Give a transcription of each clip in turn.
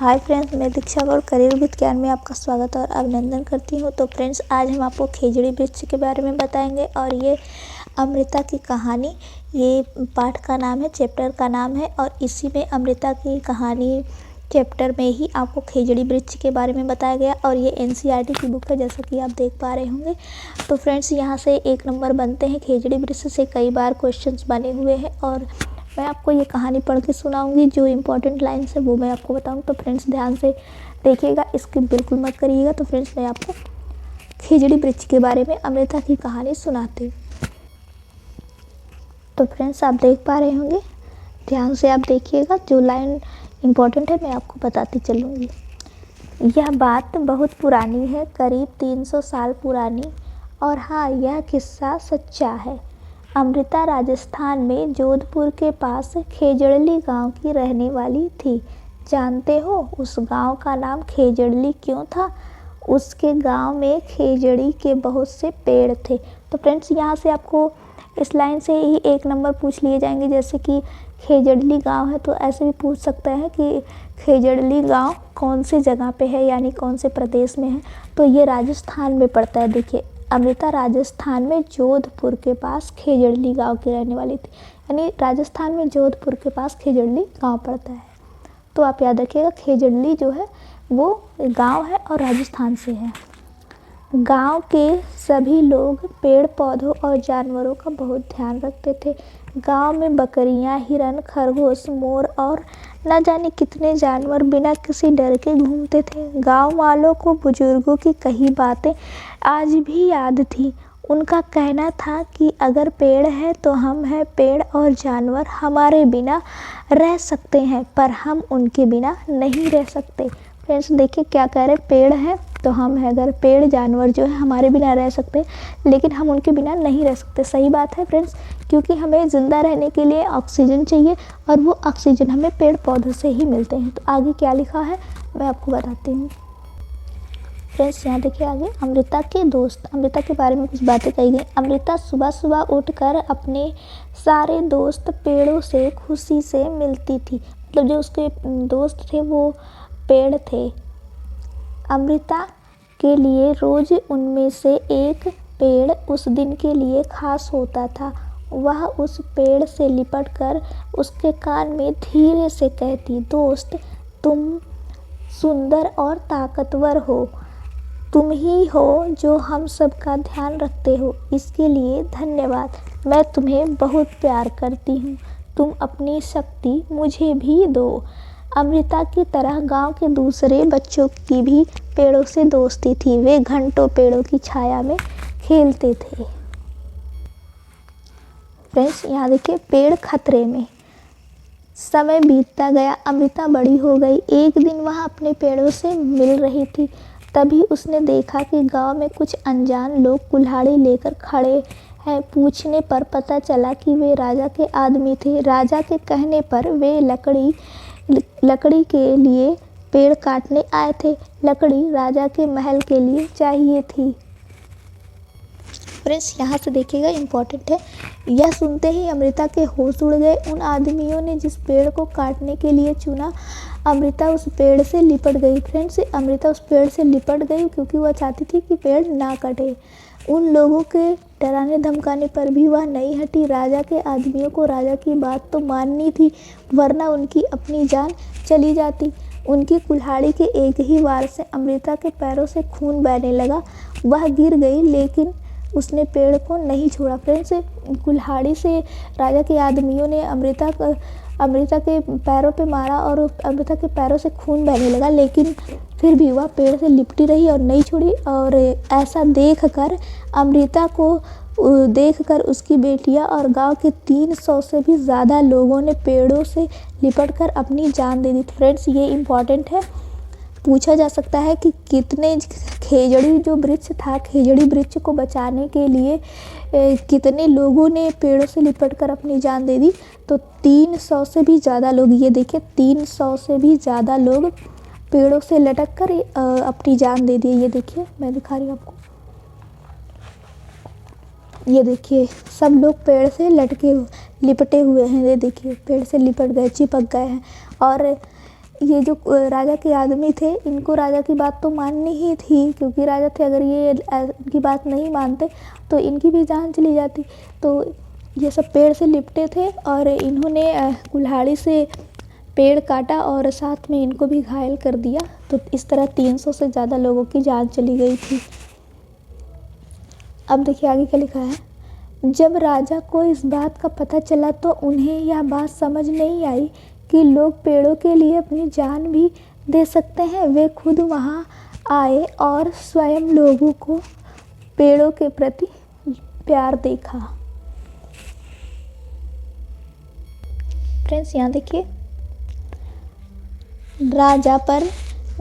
Hi friends, मैं दीक्षा और career with ज्ञान में आपका स्वागत और अभिनंदन करती हूँ। तो फ्रेंड्स, आज हम आपको खेजड़ी वृक्ष के बारे में बताएंगे और ये अमृता की कहानी, ये पाठ का नाम है, चैप्टर का नाम है और इसी में अमृता की कहानी चैप्टर में ही आपको खेजड़ी वृक्ष के बारे में बताया गया और ये एनसीईआरटी की बुक है, जैसा कि आप देख पा रहे होंगे। तो फ्रेंड्स, यहाँ से 1 नंबर बनते हैं। खेजड़ी वृक्ष से कई बार क्वेश्चंस बने हुए हैं और मैं आपको ये कहानी पढ़ के सुनाऊंगी। जो इम्पोर्टेंट लाइन्स है वो मैं आपको बताऊंगी। तो फ्रेंड्स, ध्यान से देखिएगा, स्किप बिल्कुल मत करिएगा। तो फ्रेंड्स, मैं आपको खेजड़ी वृक्ष के बारे में अमृता की कहानी सुनाती हूँ। तो फ्रेंड्स, आप देख पा रहे होंगे, ध्यान से आप देखिएगा। जो लाइन इम्पोर्टेंट है मैं आपको बताती चलूँगी। यह बात बहुत पुरानी है, करीब 300 साल पुरानी, और हाँ, यह किस्सा सच्चा है। अमृता राजस्थान में जोधपुर के पास खेजड़ली गांव की रहने वाली थी। जानते हो उस गांव का नाम खेजड़ली क्यों था? उसके गांव में खेजड़ी के बहुत से पेड़ थे। तो फ्रेंड्स, यहाँ से आपको इस लाइन से ही 1 नंबर पूछ लिए जाएंगे। जैसे कि खेजड़ली गांव है तो ऐसे भी पूछ सकते हैं कि खेजड़ली गांव कौन सी जगह पे है, यानी कौन से प्रदेश में है। तो ये राजस्थान में पड़ता है। देखिए, अमृता राजस्थान में जोधपुर के पास खेजड़ली गांव की रहने वाली थी, यानी राजस्थान में जोधपुर के पास खेजड़ली गांव पड़ता है। तो आप याद रखिएगा, खेजड़ली जो है वो गांव है और राजस्थान से है। गांव के सभी लोग पेड़ पौधों और जानवरों का बहुत ध्यान रखते थे। गांव में बकरियां, हिरन, खरगोश, मोर और न जाने कितने जानवर बिना किसी डर के घूमते थे। गांव वालों को बुजुर्गों की कही बातें आज भी याद थी। उनका कहना था कि अगर पेड़ है तो हम हैं, पेड़ और जानवर हमारे बिना रह सकते हैं, पर हम उनके बिना नहीं रह सकते। फ्रेंड्स, देखिए क्या कह रहे हैं, पेड़ है तो हम हैं, अगर पेड़ जानवर जो है हमारे बिना रह सकते हैं लेकिन हम उनके बिना नहीं रह सकते। सही बात है फ्रेंड्स, क्योंकि हमें ज़िंदा रहने के लिए ऑक्सीजन चाहिए और वो ऑक्सीजन हमें पेड़ पौधों से ही मिलते हैं। तो आगे क्या लिखा है मैं आपको बताती हूँ। फ्रेंड्स, यहाँ देखिए आगे, अमृता के दोस्त, अमृता के बारे में कुछ बातें कही गई। अमृता सुबह सुबह उठकर अपने सारे दोस्त पेड़ों से खुशी से मिलती थी। मतलब जो उसके दोस्त थे वो पेड़ थे। अमृता के लिए रोज उनमें से एक पेड़ उस दिन के लिए खास होता था। वह उस पेड़ से लिपट कर उसके कान में धीरे से कहती, दोस्त, तुम सुंदर और ताकतवर हो। तुम ही हो जो हम सबका ध्यान रखते हो। इसके लिए धन्यवाद। मैं तुम्हें बहुत प्यार करती हूँ। तुम अपनी शक्ति मुझे भी दो। अमृता की तरह गांव के दूसरे बच्चों की भी पेड़ों से दोस्ती थी। वे घंटों पेड़ों की छाया में खेलते थे। फ्रेंड्स, यहाँ देखिए, पेड़ खतरे में। समय बीतता गया, अमृता बड़ी हो गई। एक दिन वह अपने पेड़ों से मिल रही थी, तभी उसने देखा कि गांव में कुछ अनजान लोग कुल्हाड़ी लेकर खड़े हैं। पूछने पर पता चला कि वे राजा के आदमी थे। राजा के कहने पर वे लकड़ी के लिए पेड़ काटने आए थे। लकड़ी राजा के महल के लिए चाहिए थी। फ्रेंड्स, यहाँ से देखिएगा, इम्पोर्टेंट है। यह सुनते ही अमृता के होश उड़ गए। उन आदमियों ने जिस पेड़ को काटने के लिए चुना, अमृता उस पेड़ से लिपट गई। फ्रेंड्स, अमृता उस पेड़ से लिपट गई क्योंकि वह चाहती थी कि पेड़ ना कटे। उन लोगों के डराने धमकाने पर भी वह नहीं हटी। राजा के आदमियों को राजा की बात तो माननी थी, वरना उनकी अपनी जान चली जाती। उनकी कुल्हाड़ी के एक ही वार से अमृता के पैरों से खून बहने लगा। वह गिर गई लेकिन उसने पेड़ को नहीं छोड़ा। फ्रेंड्स, कुल्हाड़ी से राजा के आदमियों ने अमृता के पैरों पे मारा और अमृता के पैरों से खून बहने लगा, लेकिन फिर भी वह पेड़ से लिपटी रही और नहीं छोड़ी। और ऐसा देखकर अमृता को देखकर उसकी बेटियां और गांव के 300 से भी ज़्यादा लोगों ने पेड़ों से लिपटकर अपनी जान दे दी। फ्रेंड्स, ये इम्पॉर्टेंट है। पूछा जा सकता है कि कितने खेजड़ी जो वृक्ष था, खेजड़ी वृक्ष को बचाने के लिए कितने लोगों ने पेड़ों से लिपटकर अपनी जान दे दी। तो 300 से भी ज़्यादा लोग, ये देखिए 300 से भी ज़्यादा लोग पेड़ों से लटक कर अपनी जान दे दिए। ये देखिए, मैं दिखा रही हूँ आपको, ये देखिए सब लोग पेड़ से लिपटे हुए हैं। ये देखिए, पेड़ से लिपट गए, चिपक गए हैं। और ये जो राजा के आदमी थे, इनको राजा की बात तो माननी ही थी, क्योंकि राजा थे, अगर ये इनकी बात नहीं मानते तो इनकी भी जान चली जाती। तो ये सब पेड़ से लिपटे थे और इन्होंने कुल्हाड़ी से पेड़ काटा और साथ में इनको भी घायल कर दिया। तो इस तरह 300 से ज़्यादा लोगों की जान चली गई थी। अब देखिए आगे क्या लिखा है। जब राजा को इस बात का पता चला तो उन्हें यह बात समझ नहीं आई कि लोग पेड़ों के लिए अपनी जान भी दे सकते हैं। वे खुद वहां आए और स्वयं लोगों को पेड़ों के प्रति प्यार देखा। फ्रेंड्स यहाँ देखिए, राजा पर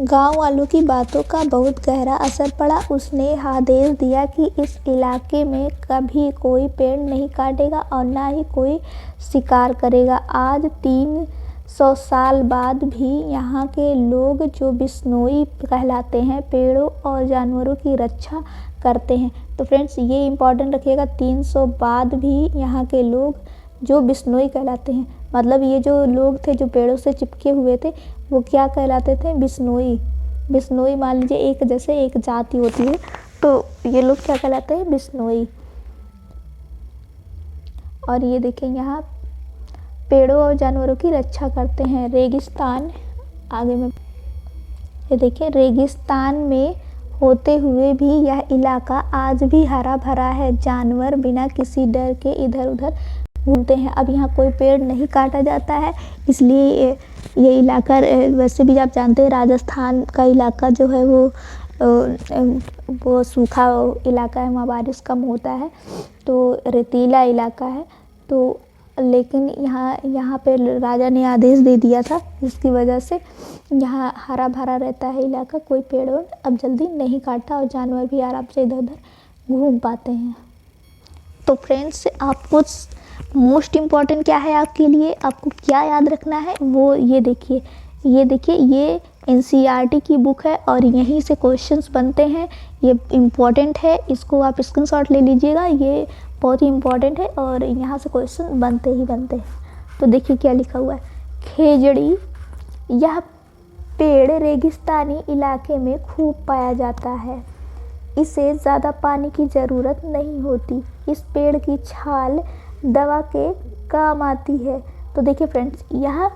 गांव वालों की बातों का बहुत गहरा असर पड़ा। उसने आदेश दिया कि इस इलाके में कभी कोई पेड़ नहीं काटेगा और ना ही कोई शिकार करेगा। आज 300 साल बाद भी यहाँ के लोग, जो बिश्नोई कहलाते हैं, पेड़ों और जानवरों की रक्षा करते हैं। तो फ्रेंड्स ये इम्पोर्टेंट रखिएगा, 300 बाद भी यहाँ के लोग जो बिश्नोई कहलाते हैं, मतलब ये जो लोग थे जो पेड़ों से चिपके हुए थे, वो क्या कहलाते थे? बिश्नोई। बिश्नोई मान लीजिए एक जैसे एक जाति होती है, तो ये लोग क्या कहलाते हैं? बिश्नोई। और ये देखें यहाँ पेड़ों और जानवरों की रक्षा करते हैं। रेगिस्तान, आगे में ये देखिए, रेगिस्तान में होते हुए भी यह इलाका आज भी हरा भरा है। जानवर बिना किसी डर के इधर उधर घूमते हैं। अब यहाँ कोई पेड़ नहीं काटा जाता है, इसलिए ये इलाका, वैसे भी आप जानते हैं राजस्थान का इलाका जो है वो सूखा इलाका है, वहाँ बारिश कम होता है, तो रेतीला इलाका है। तो लेकिन यहाँ पे राजा ने आदेश दे दिया था, जिसकी वजह से यहाँ हरा भरा रहता है इलाका, कोई पेड़ अब जल्दी नहीं काटता और जानवर भी आराम से इधर उधर घूम पाते हैं। तो फ्रेंड्स, आपको मोस्ट इम्पॉर्टेंट क्या है आपके लिए, आपको क्या याद रखना है, वो ये देखिए, ये NCERT की बुक है और यहीं से क्वेश्चंस बनते हैं। ये इम्पॉर्टेंट है, इसको आप स्क्रीनशॉट ले लीजिएगा, ये बहुत ही इम्पॉर्टेंट है और यहाँ से क्वेश्चन बनते ही बनते हैं। तो देखिए क्या लिखा हुआ है। खेजड़ी, यह पेड़ रेगिस्तानी इलाके में खूब पाया जाता है। इसे ज़्यादा पानी की ज़रूरत नहीं होती। इस पेड़ की छाल दवा के काम आती है। तो देखिए फ्रेंड्स, यह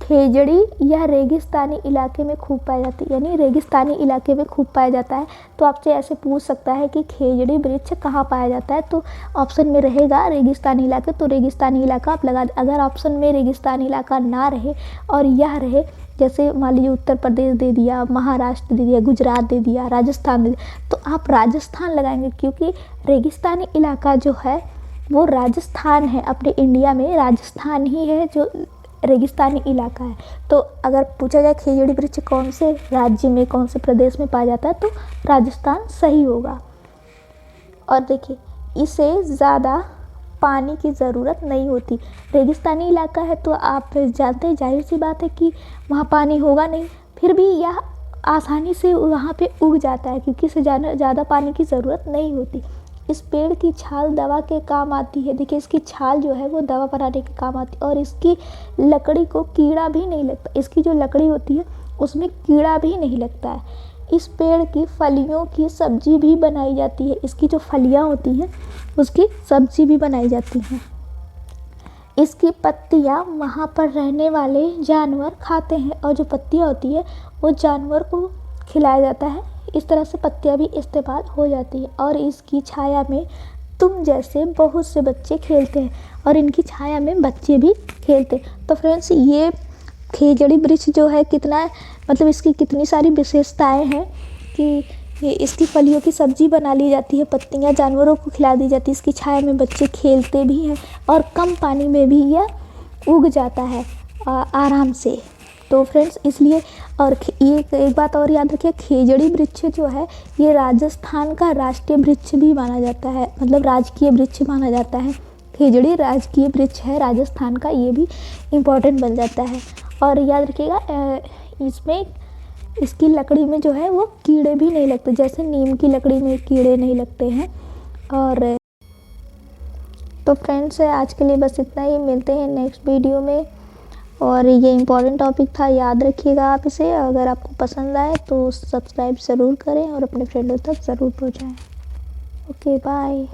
खेजड़ी यह रेगिस्तानी इलाके में खूब पाया जाती है, यानी रेगिस्तानी इलाके में खूब पाया जाता है। तो आपसे ऐसे पूछ सकता है कि खेजड़ी वृक्ष कहाँ पाया जाता है, तो ऑप्शन में रहेगा रेगिस्तानी इलाके, तो रेगिस्तानी इलाका आप लगा। अगर ऑप्शन में रेगिस्तानी इलाका ना रहे और यह रहे, जैसे मान लीजिए उत्तर प्रदेश दे दिया, महाराष्ट्र दे दिया, गुजरात दे दिया, राजस्थान दे दिया, तो आप राजस्थान लगाएंगे, क्योंकि रेगिस्तानी इलाका जो है वो राजस्थान है। अपने इंडिया में राजस्थान ही है जो रेगिस्तानी इलाका है। तो अगर पूछा जाए खेजड़ी वृक्ष कौन से राज्य में, कौन से प्रदेश में पाया जाता है, तो राजस्थान सही होगा। और देखिए, इसे ज़्यादा पानी की ज़रूरत नहीं होती। रेगिस्तानी इलाका है तो आप जानते हैं, जाहिर सी बात है कि वहाँ पानी होगा नहीं, फिर भी यह आसानी से वहाँ पे उग जाता है, क्योंकि इसे ज़्यादा पानी की ज़रूरत नहीं होती। इस पेड़ की छाल दवा के काम आती है। देखिए, इसकी छाल जो है वो दवा बनाने के काम आती है और इसकी लकड़ी को कीड़ा भी नहीं लगता। इसकी जो लकड़ी होती है उसमें कीड़ा भी नहीं लगता है। इस पेड़ की फलियों की सब्जी भी बनाई जाती है। इसकी जो फलियां होती हैं उसकी सब्जी भी बनाई जाती है। इसकी पत्तियां वहाँ पर रहने वाले जानवर खाते हैं और जो पत्तियां होती है वो जानवर को खिलाया जाता है। इस तरह से पत्तियां भी इस्तेमाल हो जाती है और इसकी छाया में तुम जैसे बहुत से बच्चे खेलते हैं और इनकी छाया में बच्चे भी खेलते हैं। तो फ्रेंड्स, ये खेजड़ी वृक्ष जो है कितना, मतलब इसकी कितनी सारी विशेषताएं हैं कि इसकी फलियों की सब्जी बना ली जाती है, पत्तियां जानवरों को खिला दी जाती है, इसकी छाया में बच्चे खेलते भी हैं और कम पानी में भी यह उग जाता है आराम से। तो फ्रेंड्स, इसलिए और एक बात और याद रखिए, खेजड़ी वृक्ष जो है ये राजस्थान का राष्ट्रीय वृक्ष भी माना जाता है, मतलब राजकीय वृक्ष माना जाता है। खेजड़ी राजकीय वृक्ष है राजस्थान का, ये भी इम्पोर्टेंट बन जाता है। और याद रखिएगा, इसमें इसकी लकड़ी में जो है वो कीड़े भी नहीं लगते, जैसे नीम की लकड़ी में कीड़े नहीं लगते हैं। और तो फ्रेंड्स, आज के लिए बस इतना ही, मिलते हैं नेक्स्ट वीडियो में। और ये इम्पोर्टेंट टॉपिक था, याद रखिएगा आप इसे। अगर आपको पसंद आए तो सब्सक्राइब ज़रूर करें और अपने फ्रेंडों तक ज़रूर पहुँचाएँ। Okay bye.